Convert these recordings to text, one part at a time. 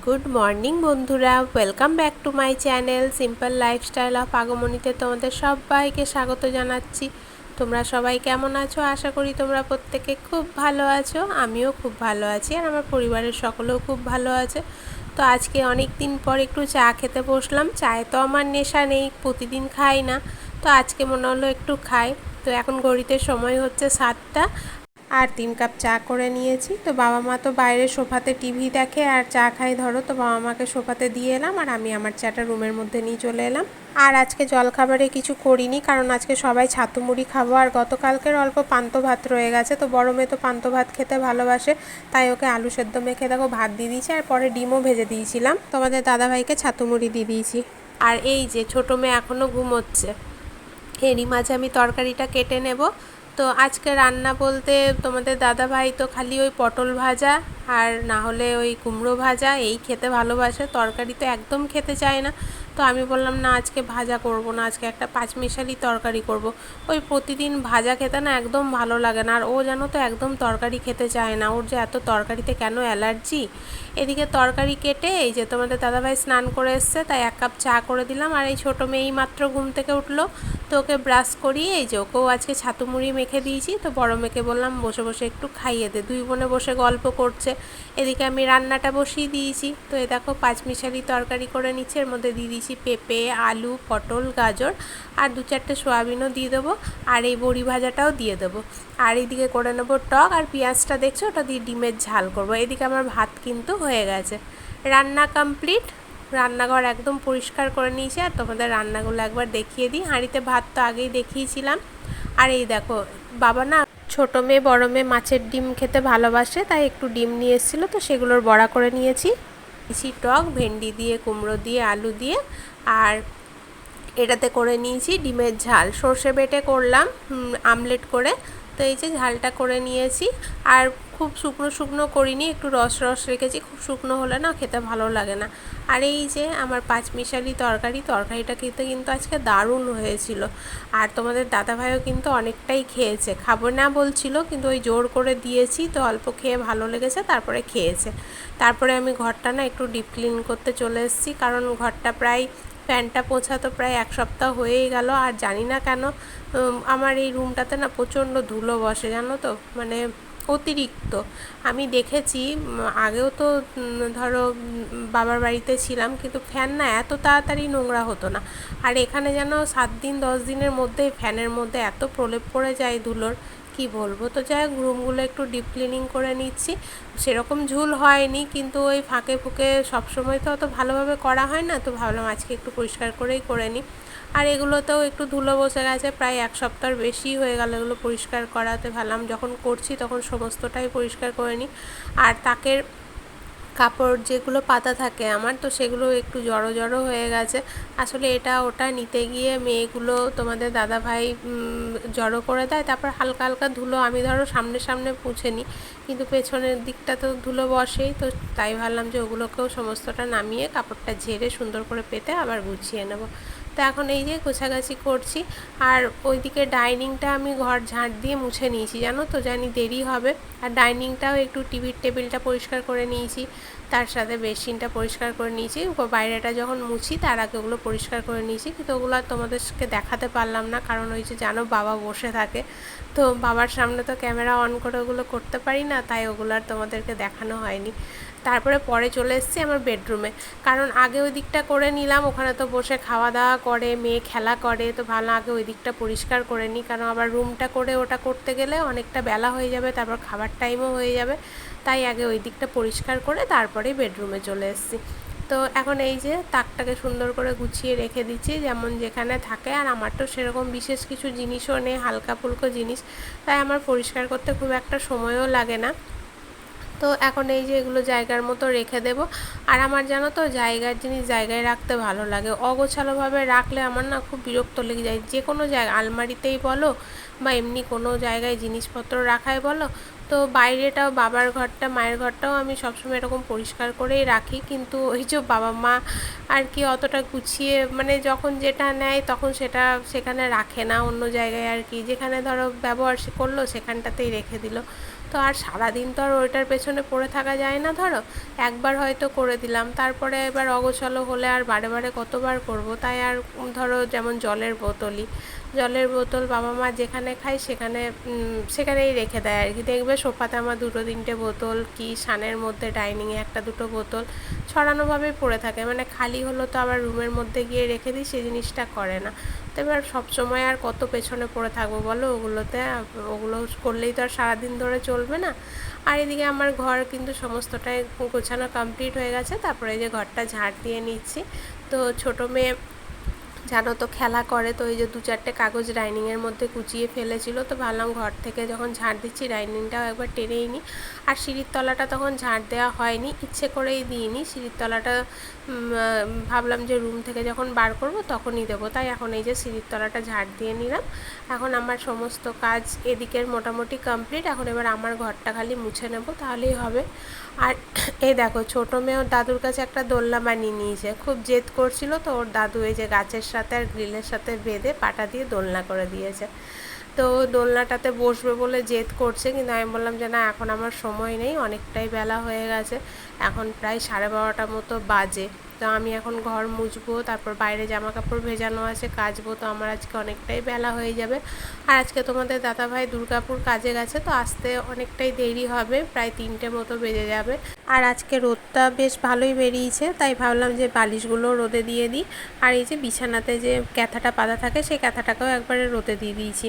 Good morning বন্ধুরা, welcome back to my channel simple lifestyle of আগমনীতে তোমাদের সবাইকে স্বাগত জানাচ্ছি। তোমরা সবাই কেমন আছো? আশা করি তোমরা প্রত্যেকে খুব ভালো আছো। আমিও খুব ভালো আছি আর আমার পরিবারের সকলেও খুব ভালো আছে। তো আজকে অনেক দিন পর একটু চা খেতে বসলাম। চায়ে তো আমার নেশা নেই, প্রতিদিন খাই না, তো আজকে মনে হলো একটু খাই। তো এখন ঘড়িতে সময় হচ্ছে 7টা আর 3 কাপ চা করে নিয়েছি। তো বাবা মা তো বাইরে সোফাতে টিভি দেখে আর চা খাই ধরো, তো বাবা মাকে সোফাতে দিয়ে এলাম আর আমি আমার চাটা রুমের মধ্যে নিয়ে চলে এলাম। আর আজকে জলখাবারে কিছু করিনি, কারণ আজকে সবাই ছাতু মুড়ি খাবো আর গতকালকের অল্প পান্তা ভাত রয়ে গেছে। তো বড় মেয়ে তো পান্তা ভাত খেতে ভালোবাসে, তাই ওকে আলু সেদ্ধ মেখে দেখো ভাত দিয়ে দিয়েছি আর পরে ডিমও ভেজে দিয়েছিলাম। তোমাদের দাদাভাইকে ছাতু মুড়ি দিয়ে দিয়েছি। আর এই যে ছোটো মেয়ে এখনও ঘুমোচ্ছে। এরই মাঝে আমি তরকারিটা কেটে নেব। তো আজকে রান্না বলতে তোমাদের দাদাভাই তো খালি ওই পটল ভাজা আর না হলে ওই কুমড়ো ভাজা এই খেতে ভালোবাসে, তরকারি তো একদম খেতে চায় না। তো আমি বললাম না, আজকে ভাজা করব না, আজকে একটা পাঁচমিশালি তরকারি করব। ওই প্রতিদিন ভাজা খেতে না একদম ভালো লাগে না, আর ও জানো তো একদম তরকারি খেতে চায় না, ওর যে এত তরকারিতে কেন অ্যালার্জি। এদিকে তরকারি কেটে এই যে তোমাদের দাদাভাই স্নান করে এসছে, তাই 1 কাপ চা করে দিলাম। আর এই ছোটো মেয়েই মাত্র ঘুম থেকে উঠলো, তো ওকে ব্রাশ করিয়ে এই যে ওকেও আজকে ছাতু মুড়ি মেখে দিয়েছি। তো বড় মেয়েকে বললাম বসে বসে একটু খাইয়ে দে, দুই বোনে বসে গল্প করছে। এদিকে আমি রান্নাটা বসিয়ে দিয়েছি। তো এই দেখো পাঁচমিশালি তরকারি করে নিচ্ছি, এর মধ্যে দিয়ে দিয়েছি পেঁপে, আলু, পটল, গাজর আর 2-4টে সোয়াবিনও দিয়ে দেবো, আর এই বড়ি ভাজাটাও দিয়ে দেবো। আর এইদিকে করে নেবো টক, আর পেঁয়াজটা দেখছো ওটা দিয়ে ডিমের ঝাল করবো। এদিকে আমার ভাত কিন্তু হয়ে গেছে, রান্না কমপ্লিট। রান্নাঘর একদম পরিষ্কার করে নিয়েছি। আর তোমাদের রান্নাগুলো একবার দেখিয়ে দিই। হাঁড়িতে ভাত তো আগেই দেখিয়েছিলাম। আর এই দেখো বাবা না, ছোটো মেয়ে বড় মেয়ে মাছের ডিম খেতে ভালোবাসে, তাই একটু ডিম নিয়ে এসেছিলো, তো সেগুলোর বড়া করে নিয়েছি। টক ভেন্ডি দিয়ে, কুমড়ো দিয়ে, আলু দিয়ে, আর এটাতে করে নিয়েছি ডিমের ঝাল, সর্ষে বেটে করলাম আমলেট করে। তো এই যে ঝালটা করে নিয়েছি। আর খুব শুকনো শুকনো করিনি, একটু রস রস রেখেছি, খুব শুকনো হলে না খেতে ভালো লাগে না। আর এই যে আমার পাঁচমিশালি তরকারিটা খেতে কিন্তু আজকে দারুণ হয়েছিল। আর তোমাদের দাদাভাইও কিন্তু অনেকটাই খেয়েছে, খাবো না বলছিল কিন্তু ওই জোর করে দিয়েছি, তো অল্প খেয়ে ভালো লেগেছে তারপরে খেয়েছে। তারপরে আমি ঘরটা না একটু ডিপ ক্লিন করতে চলে এসেছি, কারণ ঘরটা প্রায় ফ্যানটা পোছা তো প্রায় 1 সপ্তাহ হয়েই গেল। আর জানি না কেন আমার এই রুমটাতে না প্রচণ্ড ধুলো বসে, জানো তো, মানে অতিরিক্ত। আমি দেখেছি আগেও তো ধরো বাবার বাড়িতে ছিলাম, কিন্তু ফ্যান না এত তাড়াতাড়ি নোংরা হতো না। আর এখানে যেন 7-10 দিনের মধ্যেই ফ্যানের মধ্যে এত প্রলেপ পড়ে যায় ধুলোর, কি বলবো। তো যাই হোক, রুমগুলো একটু ডিপ ক্লিনিং করে নিচ্ছি। সেরকম ঝুল হয়নি, কিন্তু ওই ফাঁকে ফুঁকে সবসময় তো অত ভালোভাবে করা হয় না, তো ভাবলাম আজকে একটু পরিষ্কার করেই করে নিই। আর এগুলোতেও একটু ধুলো বসে গেছে, প্রায় 1 সপ্তাহর বেশি হয়ে গেল এগুলো পরিষ্কার করাতে। ভাবলাম যখন করছি তখন সমস্তটাই পরিষ্কার করে নিই। আর তাকের কাপড় যেগুলো পাতা থাকে আমার, তো সেগুলো একটু জড়ো জড়ো হয়ে গেছে। আসলে এটা ওটা নিতে গিয়ে মেয়েগুলো তোমাদের দাদাভাই জড়ো করে দেয়, তারপর হালকা হালকা ধুলো আমি ধরো সামনে সামনে পুছে নিই, কিন্তু পেছনের দিকটা তো ধুলো বসেই। তো তাই ভাবলাম যে ওগুলোকেও সমস্তটা নামিয়ে কাপড়টা ঝেড়ে সুন্দর করে পেতে আবার গুছিয়ে নেব। তো এখন এই যে গোছাগাছি করছি। আর ওইদিকে ডাইনিংটা আমি ঘর ঝাঁট দিয়ে মুছে নিয়েছি, জানো তো, জানি দেরি হবে। আর ডাইনিংটাও একটু টিভির টেবিলটা পরিষ্কার করে নিয়েছি, তার সাথে বেসিনটা পরিষ্কার করে নিয়েছি। বাইরেটা যখন মুছি তার আগে ওগুলো পরিষ্কার করে নিয়েছি, কিন্তু ওগুলো আর তোমাদেরকে দেখাতে পারলাম না, কারণ ওই যে জানো বাবা বসে থাকে, তো বাবার সামনে তো ক্যামেরা অন করে ওগুলো করতে পারি না, তাই ওগুলো আর তোমাদেরকে দেখানো হয়নি। তারপরে পরে চলে এসেছি আমার বেডরুমে, কারণ আগে ওই দিকটা করে নিলাম, ওখানে তো বসে খাওয়া দাওয়া করে মেয়ে খেলা করে, তো ভালো আগে ওই দিকটা পরিষ্কার করে নিই, কারণ আবার রুমটা করে ওটা করতে গেলে অনেকটা বেলা হয়ে যাবে, তারপর খাবার টাইমও হয়ে যাবে। তাই আগে ওই দিকটা পরিষ্কার করে তারপরে বেডরুমে চলে এসেছি। তো এখন এই যে তাকটাকে সুন্দর করে গুছিয়ে রেখে দিচ্ছি যেমন যেখানে থাকে। আর আমার তো সেরকম বিশেষ কিছু জিনিসও নেই, হালকা ফুলকো জিনিস, তাই আমার পরিষ্কার করতে খুব একটা সময়ও লাগে না। তো এখন এই যে এগুলো জায়গার মতো রেখে দেব। আর আমার জানো তো জায়গার জিনিস জায়গায় রাখতে ভালো লাগে, অগোছালোভাবে রাখলে আমার না খুব বিরক্ত লেগে যায়। যে কোনো জায়গায় আলমারিতেই বলো বা এমনি কোনো জায়গায় জিনিসপত্র রাখাই বলো, তো বাইরেটাও বাবার ঘরটা মায়ের ঘরটাও আমি সবসময় এরকম পরিষ্কার করেই রাখি, কিন্তু ওই যে বাবা মা আর কি অতটা গুছিয়ে, মানে যখন যেটা নেয় তখন সেটা সেখানে রাখে না, অন্য জায়গায় আর কি, যেখানে ধরো ব্যবহার করলো সেখানটাতেই রেখে দিল। তো তো আর সারাদিন তো আর ওইটার পেছনে পড়ে থাকা যায় না। ধরো একবার হয়তো করে দিলাম, তারপরে এবার অগোছালো হলে আর বারে বারে কতবার করব, তাই আর ধরো যেমন জলের বোতল বাবা মা যেখানে খায় সেখানেই রেখে দেয় আর কি। দেখবে সোফাতে আমার 2-3টে বোতল, কি সানের মধ্যে ডাইনিংয়ে 1-2টো বোতল ছড়ানোভাবেই পড়ে থাকে, মানে খালি হলো তো আবার রুমের মধ্যে গিয়ে রেখে দিই, সেই জিনিসটা করে না। তো এবার সবসময় আর কত পেছনে পড়ে থাকবো বলো ওগুলোতে, ওগুলো করলেই তো আর সারাদিন ধরে চলবে না। আর এদিকে আমার ঘর কিন্তু সমস্তটাই গোছানো কমপ্লিট হয়ে গেছে। তারপরে এই যে ঘরটা ঝাড় দিয়ে নিচ্ছি। তো ছোটো মেয়ে জানো তো খেলা করে, তো এই যে 2-4টে কাগজ ডাইনিংয়ের মধ্যে কুচিয়ে ফেলেছিল, তো ভাবলাম ঘর থেকে যখন ঝাড় দিচ্ছি ডাইনিংটাও একবার টেনেই নিই। আর সিঁড়ির তলাটা তখন ঝাড় দেওয়া হয়নি, ইচ্ছে করেই দিইনি সিঁড়ির তলাটা, ভাবলাম যে রুম থেকে যখন বার করব তখনই দেবো, তাই এখন এই যে সিঁড়ির তলাটা ঝাড় দিয়ে নিলাম। এখন আমার সমস্ত কাজ এদিকের মোটামুটি কমপ্লিট, এখন এবার আমার ঘরটা খালি মুছে নেব, তাহলেই হবে। আর এই দেখো ছোটো মেয়ে ওর দাদুর কাছে একটা দোলনা বানিয়ে নিয়েছে, খুব জেদ করছিল, তো ওর দাদু এই যে গাছের সাথে আর গ্রিলের সাথে বেঁধে পাটা দিয়ে দোলনা করে দিয়েছে। তো দোলনাটাতে বসবে বলে জেদ করছে, কিন্তু আমি বললাম যে না, এখন আমার সময় নেই, অনেকটাই বেলা হয়ে গেছে, এখন প্রায় 12:30 মতো বাজে। তো আমি এখন ঘর মুছবো, তারপর বাইরে জামা কাপড় ভেজানো আছে কাচবো, তো আমার আজকে অনেকটাই বেলা হয়ে যাবে। আর আজকে তোমাদের দাদাভাই দুর্গাপুর কাজে গেছে, তো আসতে অনেকটাই দেরি হবে, প্রায় 3টে মতো বেজে যাবে। আর আজকে রোদটা বেশ ভালোই বেরিয়েছে, তাই ভাবলাম যে বালিশগুলো রোদে দিয়ে দিই। আর এই যে বিছানাতে যে ক্যাথাটা পাতা থাকে, সেই ক্যাথাটাকেও একবারে রোদে দিয়ে দিয়েছি।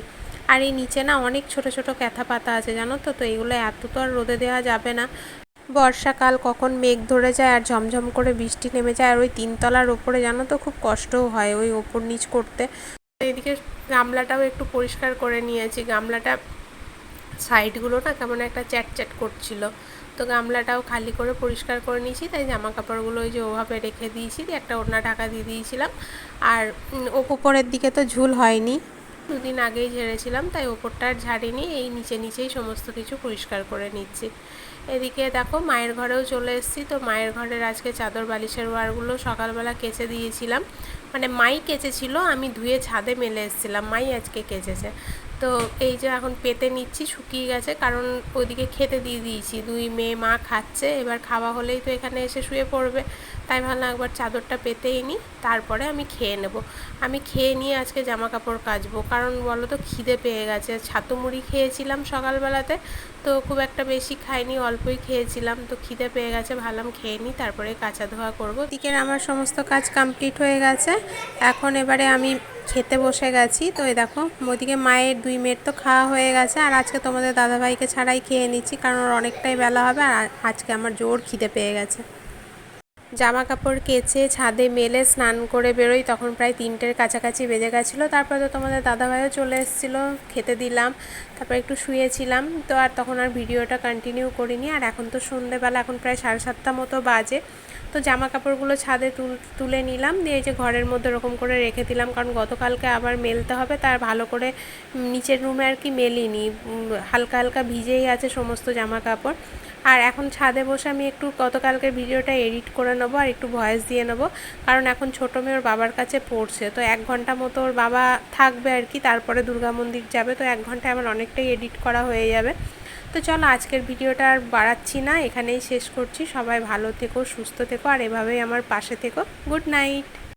আর এই নিচে না অনেক ছোট ছোট ক্যাথা পাতা আছে জানো তো, তো এইগুলো এত তো আর রোদে দেওয়া যাবে না। বর্ষাকাল কখন মেঘ ধরে যায় আর ঝমঝম করে বৃষ্টি নেমে যায়, আর ওই 3তলার ওপরে জানো তো খুব কষ্টও হয় ওই ওপর নিচ করতে। এদিকে গামলাটাও একটু পরিষ্কার করে নিয়েছি, গামলাটা সাইডগুলো না কেমন একটা চ্যাট করছিল, তো গামলাটাও খালি করে পরিষ্কার করে নিয়েছি। তাই জামা কাপড়গুলো ওই যে ওভাবে রেখে দিয়েছি, একটা ওড়না ঢাকা দিয়ে দিয়েছিলাম। আর উপরের দিকে তো ঝুল হয়নি, 2 দিন আগেই ঝেড়েছিলাম, তাই ওপরটা আর ঝাড়িনি, এই নিচেই সমস্ত কিছু পরিষ্কার করে নিচ্ছি। এদিকে দেখো মায়ের ঘরেও চলে এসেছি। তো মায়ের ঘরের আজকে চাদর বালিশের ওয়ারগুলো সকালবেলা কেচে দিয়েছিলাম, মানে মাই কেচেছিল, আমি ধুয়ে ছাদে মেলে এসেছিলাম, মাই আজকে কেচেছে। তো এই যে এখন পেতে নিচ্ছি, শুকিয়ে গেছে, কারণ ওইদিকে খেতে দিয়ে দিয়েছি, 2 মেয়ে মা খাচ্ছে, এবার খাওয়া হলেই তো এখানে এসে শুয়ে পড়বে, তাই ভাবলাম একবার চাদরটা পেতেই নিই, তারপরে আমি খেয়ে নেব। আমি খেয়ে নিয়ে আজকে জামা কাপড় কাচবো, কারণ বলো তো খিদে পেয়ে গেছে। ছাতু মুড়ি খেয়েছিলাম সকালবেলাতে, তো খুব একটা বেশি খাইনি, অল্পই খেয়েছিলাম, তো খিদে পেয়ে গেছে, ভাবলাম খেয়ে নিই, তারপরে কাচা ধোয়া করবো। দিকের আমার সমস্ত কাজ কমপ্লিট হয়ে গেছে, এখন এবারে আমি খেতে বসে গেছি। তো এই দেখো ওদিকে মায়ের 2 মেয়ের তো খাওয়া হয়ে গেছে, আর আজকে তোমাদের দাদাভাইকে ছাড়াই খেয়ে নিচ্ছি, কারণ ওর অনেকটাই বেলা হবে, আর আজকে আমার জোর খিদে পেয়ে গেছে। জামা কাপড় কেচে ছাদে মেলে স্নান করে বেরোই, তখন প্রায় 3টের কাছাকাছি বেজে গেছিলো। তারপরে তো তোমাদের দাদাভাইও চলে এসেছিলো, খেতে দিলাম, তারপর একটু শুয়েছিলাম, তো আর তখন আর ভিডিওটা কন্টিনিউ করিনি। আর এখন তো সন্ধ্যেবেলা, এখন প্রায় 7:30 মতো বাজে। তো জামা কাপড়গুলো ছাদে তুলে নিলাম, দিয়ে যে ঘরের মধ্যে এরকম করে রেখে দিলাম, কারণ গতকালকে আবার মেলতে হবে, তার ভালো করে নিচের রুমে আর কি মেলিনি, হালকা হালকা ভিজেই আছে সমস্ত জামা কাপড়। আর এখন ছাদে বসে আমি একটু গতকালকের ভিডিওটা এডিট করে নেবো আর একটু ভয়েস দিয়ে নেবো, কারণ এখন ছোটো মেয়ে ওর বাবার কাছে পড়ছে, তো 1 ঘন্টা মতো ওর বাবা থাকবে আর কি, তারপরে দুর্গা মন্দির যাবে, তো 1 ঘন্টায় আমার অনেকটাই এডিট করা হয়ে যাবে। তো চলো আজকের ভিডিওটা আর বাড়াচ্ছি না, এখানেই শেষ করছি। সবাই ভালো থেকো, সুস্থ থেকো, আর এভাবেই আমার পাশে থেকো। Good night.